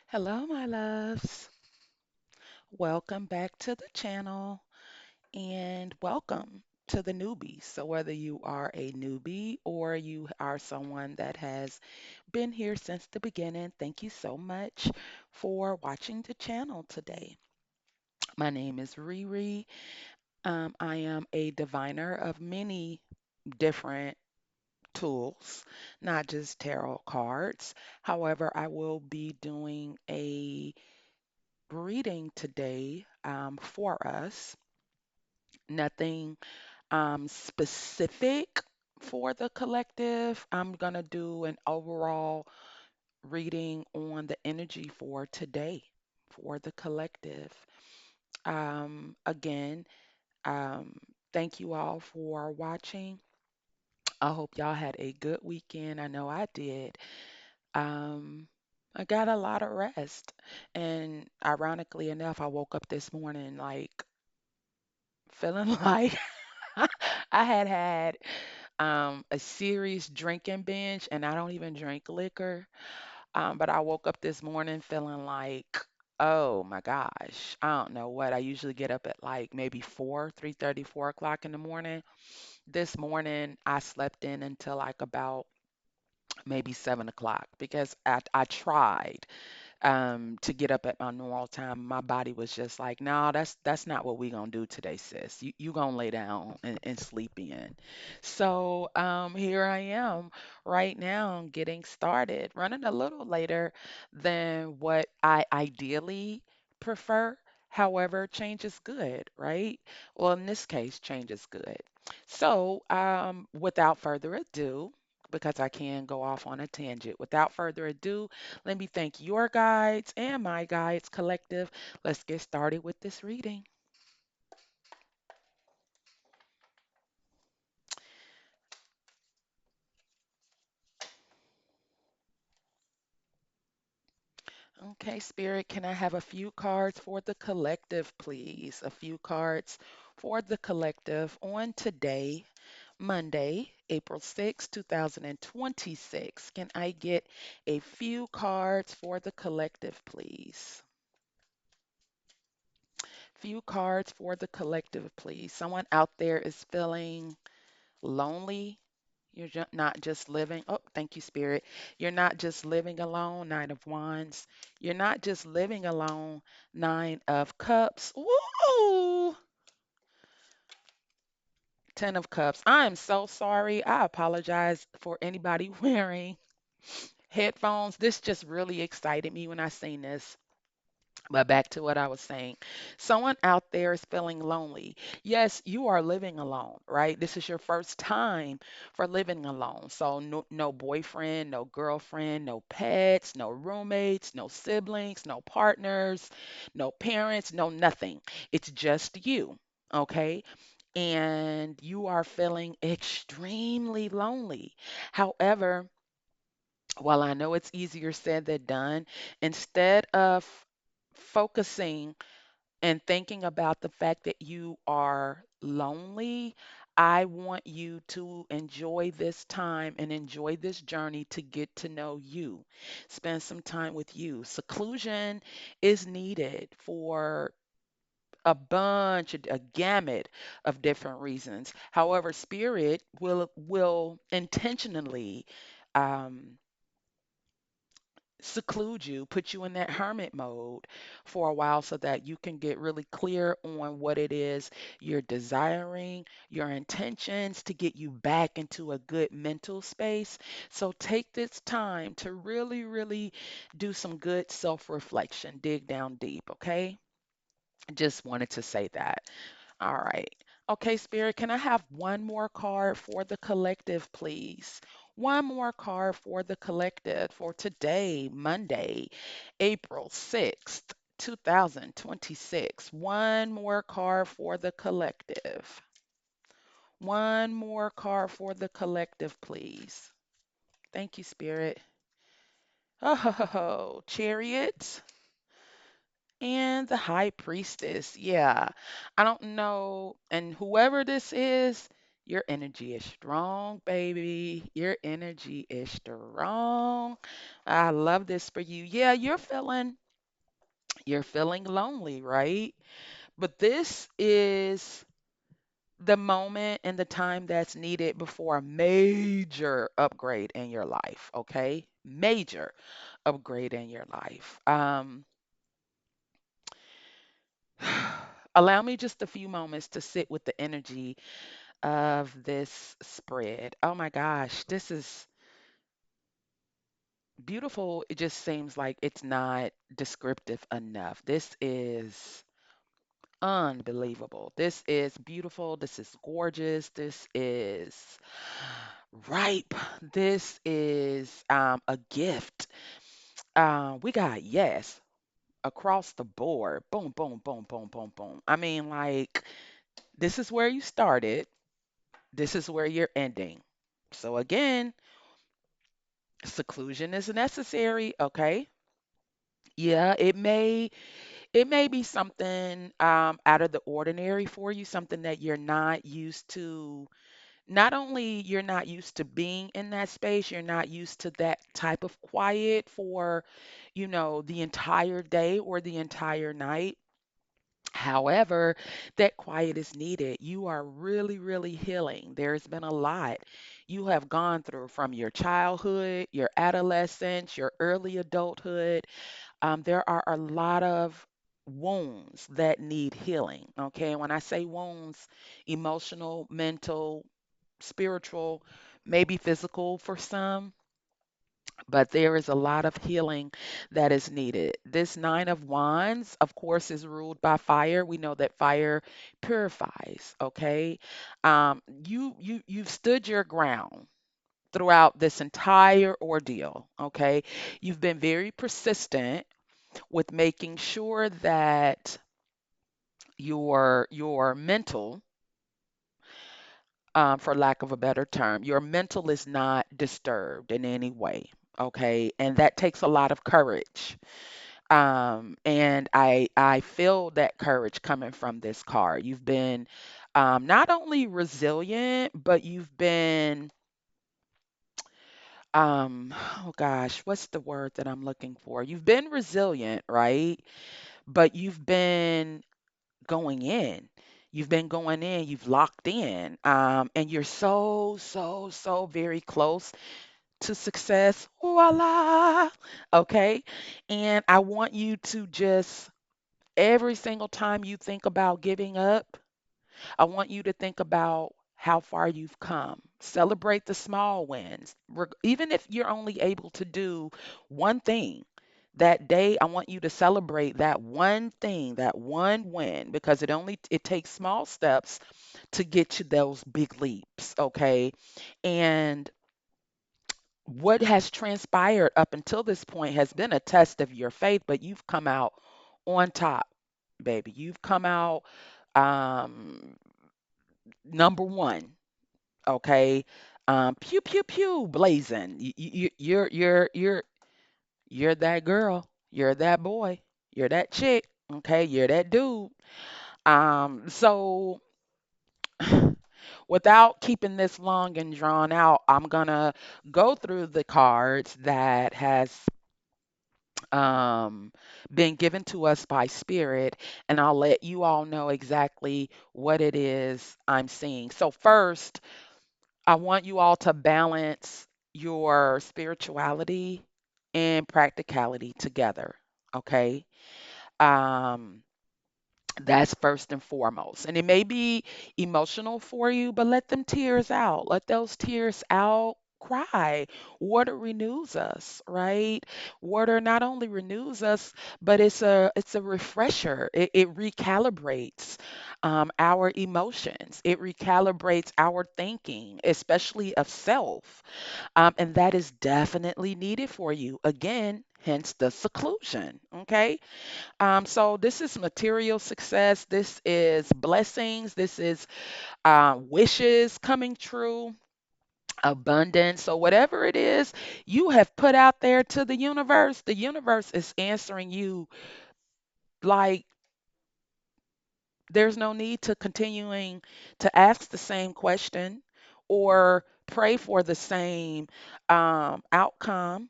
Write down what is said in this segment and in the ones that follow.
Hello, my loves. Welcome back to the channel and welcome to the newbies. So, whether you are a newbie or you are someone that has been here since the beginning, thank you so much for watching the channel today. My name is Riri. I am a diviner of many different tools, not just tarot cards. However, I will be doing a reading today for us. Nothing specific for the collective. I'm going to do an overall reading on the energy for today for the collective. Again, um, thank you all for watching. I hope y'all had a good weekend. I know I did. Um, I got a lot of rest. And ironically enough, I woke up this morning like feeling like I had a serious drinking binge, and I don't even drink liquor. But I woke up this morning feeling like, oh my gosh, I don't know what. I usually get up at like maybe 3:30, 4 o'clock in the morning. This morning, I slept in until like about maybe 7 o'clock because I tried to get up at my normal time. My body was just like, no, that's not what we gonna do today, sis. You gonna lay down and sleep in. So here I am right now getting started, running a little later than what I ideally prefer. However, change is good, right? Well, in this case, change is good. So, without further ado, because I can go off on a tangent, without further ado, let me thank your guides and my guides collective. Let's get started with this reading. Okay, Spirit, can I have a few cards for the collective, please? A few cards for the collective on today, Monday, April 6th, 2026. Can I get a few cards for the collective, please? Few cards for the collective, please. Someone out there is feeling lonely. You're not just living. Oh, thank you, Spirit. You're not just living alone. Nine of Wands. You're not just living alone. Nine of Cups. Woo! Ten of Cups. I am so sorry. I apologize for anybody wearing headphones. This just really excited me when I seen this. But back to what I was saying. Someone out there is feeling lonely. Yes, you are living alone, right? This is your first time for living alone. So no boyfriend, no girlfriend, no pets, no roommates, no siblings, no partners, no parents, no nothing. It's just you, okay? And you are feeling extremely lonely. However, while I know it's easier said than done, instead of focusing and thinking about the fact that you are lonely, I want you to enjoy this time and enjoy this journey to get to know you. Spend some time with you. Seclusion is needed for a gamut of different reasons. However, spirit will intentionally um, seclude you, put you in that hermit mode for a while so that you can get really clear on what it is you're desiring, your intentions to get you back into a good mental space. So take this time to really, really do some good self reflection, dig down deep, okay? Just wanted to say that. All right. Okay, Spirit, can I have one more card for the collective, please? One more card for the collective for today, Monday, April 6th, 2026. One more card for the collective. One more card for the collective, please. Thank you, Spirit. Oh, Chariot and the High Priestess. Yeah, I don't know. And whoever this is, Your energy is strong, baby. Your energy is strong. I love this for you. Yeah, you're feeling lonely, right? But this is the moment and the time that's needed before a major upgrade in your life, okay? Major upgrade in your life. Allow me just a few moments to sit with the energy of this spread. Oh my gosh, this is beautiful. It just seems like it's not descriptive enough. This is unbelievable. This is beautiful. This is gorgeous. This is ripe. This is a gift. We got yes across the board. Boom, boom, boom, boom, boom, boom. I mean, like, this is where you started. This is where you're ending. So again, seclusion is necessary, okay? Yeah, it may be something out of the ordinary for you, something that you're not used to. Not only you're not used to being in that space, you're not used to that type of quiet for, the entire day or the entire night. However, that quiet is needed. You are really, really healing. There's been a lot you have gone through from your childhood, your adolescence, your early adulthood. There are a lot of wounds that need healing. Okay. And when I say wounds, emotional, mental, spiritual, maybe physical for some, but there is a lot of healing that is needed. This Nine of Wands, of course, is ruled by fire. We know that fire purifies, okay? You've stood your ground throughout this entire ordeal, okay? You've been very persistent with making sure that your mental, for lack of a better term, your mental is not disturbed in any way. Okay, and that takes a lot of courage. And I feel that courage coming from this card. You've been not only resilient, but you've been oh gosh, what's the word that I'm looking for? You've been resilient, right? But you've been going in. You've been going in, you've locked in, and you're so, so, so very close to success. Voila. Okay. And I want you to just, every single time you think about giving up, I want you to think about how far you've come. Celebrate the small wins. Even if you're only able to do one thing that day, I want you to celebrate that one thing, that one win, because it takes small steps to get you those big leaps, okay? And what has transpired up until this point has been a test of your faith, but you've come out on top, baby. You've come out um number one, okay? Pew pew pew blazing. You're that girl. You're that boy. You're that chick. Okay, you're that dude. So without keeping this long and drawn out, I'm gonna go through the cards that has um been given to us by spirit, and I'll let you all know exactly what it is I'm seeing. So first, I want you all to balance your spirituality and practicality together. Okay. Um, that's first and foremost. And it may be emotional for you, but let them tears out. Let those tears out. Cry. Water renews us, right? Water not only renews us, but it's a refresher. It recalibrates our emotions. It recalibrates our thinking, especially of self. And that is definitely needed for you. Again, hence the seclusion. Okay. So this is material success. This is blessings. This is wishes coming true, abundance. So whatever it is you have put out there to the universe is answering you. Like, there's no need to continuing to ask the same question. or pray for the same outcome,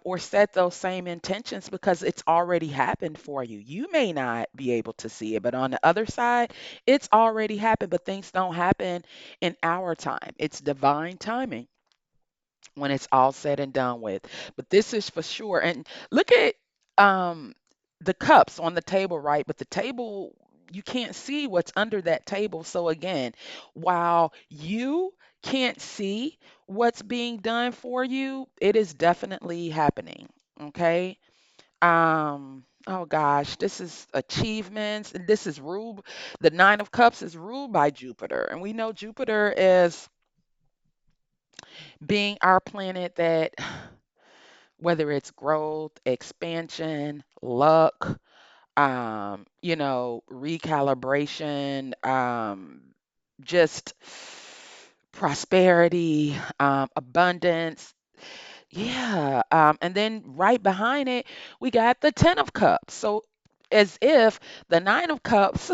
or set those same intentions because it's already happened for you. You may not be able to see it, but on the other side, it's already happened, but things don't happen in our time. It's divine timing when it's all said and done with. But this is for sure. And look at um the cups on the table, right? But the table, you can't see what's under that table. So again, while you can't see what's being done for you, it is definitely happening. Okay? Oh gosh, this is achievements, and this is ruled, the nine of cups is ruled by Jupiter. And we know Jupiter is being our planet that, whether it's growth, expansion, luck, recalibration, just prosperity, abundance. Yeah. And then right behind it, we got the Ten of Cups. So as if the Nine of Cups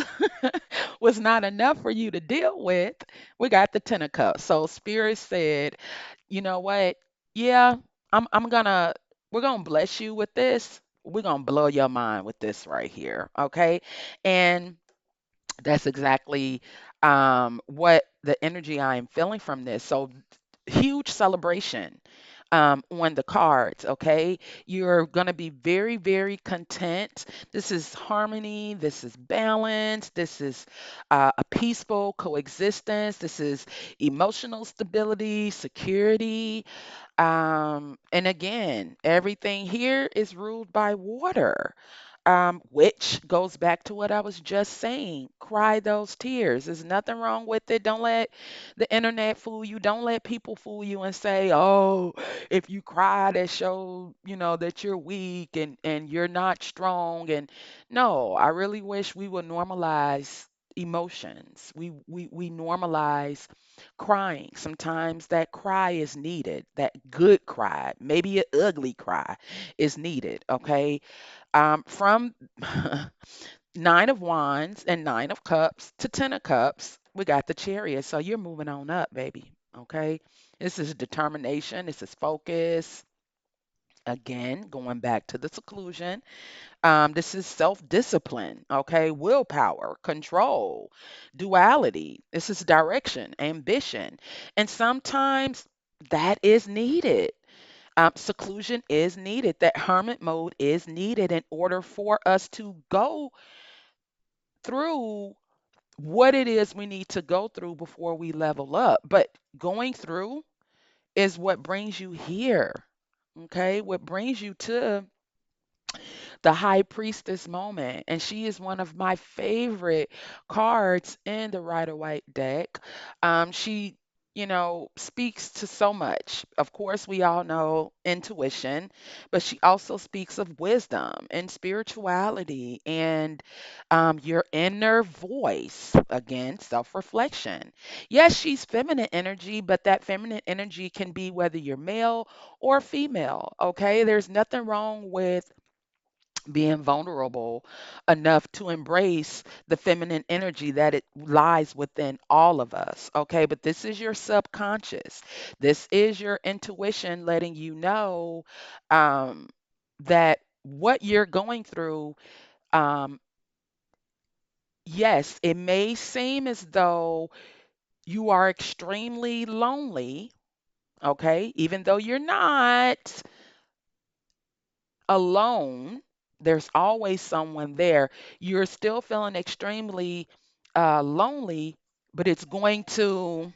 was not enough for you to deal with, we got the Ten of Cups. So Spirit said, you know what? Yeah, I'm gonna we're gonna bless you with this. We're gonna blow your mind with this right here. Okay. And that's exactly what the energy I am feeling from this. So huge celebration on the cards. Okay, you're gonna be very, very content. This is harmony. This is balance. This is a peaceful coexistence. This is emotional stability, security, and again, everything here is ruled by water, which goes back to what I was just saying. Cry those tears. There's nothing wrong with it. Don't let the internet fool you. Don't let people fool you and say, oh, if you cry, that shows, that you're weak and you're not strong. And no, I really wish we would normalize emotions. We normalize crying. Sometimes that cry is needed. That good cry, maybe an ugly cry, is needed. Okay. From Nine of Wands and Nine of Cups to Ten of Cups, we got the Chariot. So you're moving on up, baby. Okay. This is determination. This is focus. Again, going back to the seclusion. This is self discipline, okay? Willpower, control, duality. This is direction, ambition. And sometimes that is needed. Seclusion is needed. That hermit mode is needed in order for us to go through what it is we need to go through before we level up. But going through is what brings you here, okay? What brings you to the high priestess moment. And she is one of my favorite cards in the Rider White deck. She, speaks to so much. Of course, we all know intuition, but she also speaks of wisdom and spirituality and your inner voice. Again, self reflection. Yes, she's feminine energy, but that feminine energy can be whether you're male or female. Okay. There's nothing wrong with being vulnerable enough to embrace the feminine energy that it lies within all of us. Okay, but this is your subconscious. This is your intuition letting you know um, that what you're going through, um, yes, it may seem as though you are extremely lonely. Okay, even though you're not alone, there's always someone there. You're still feeling extremely lonely, but it's going to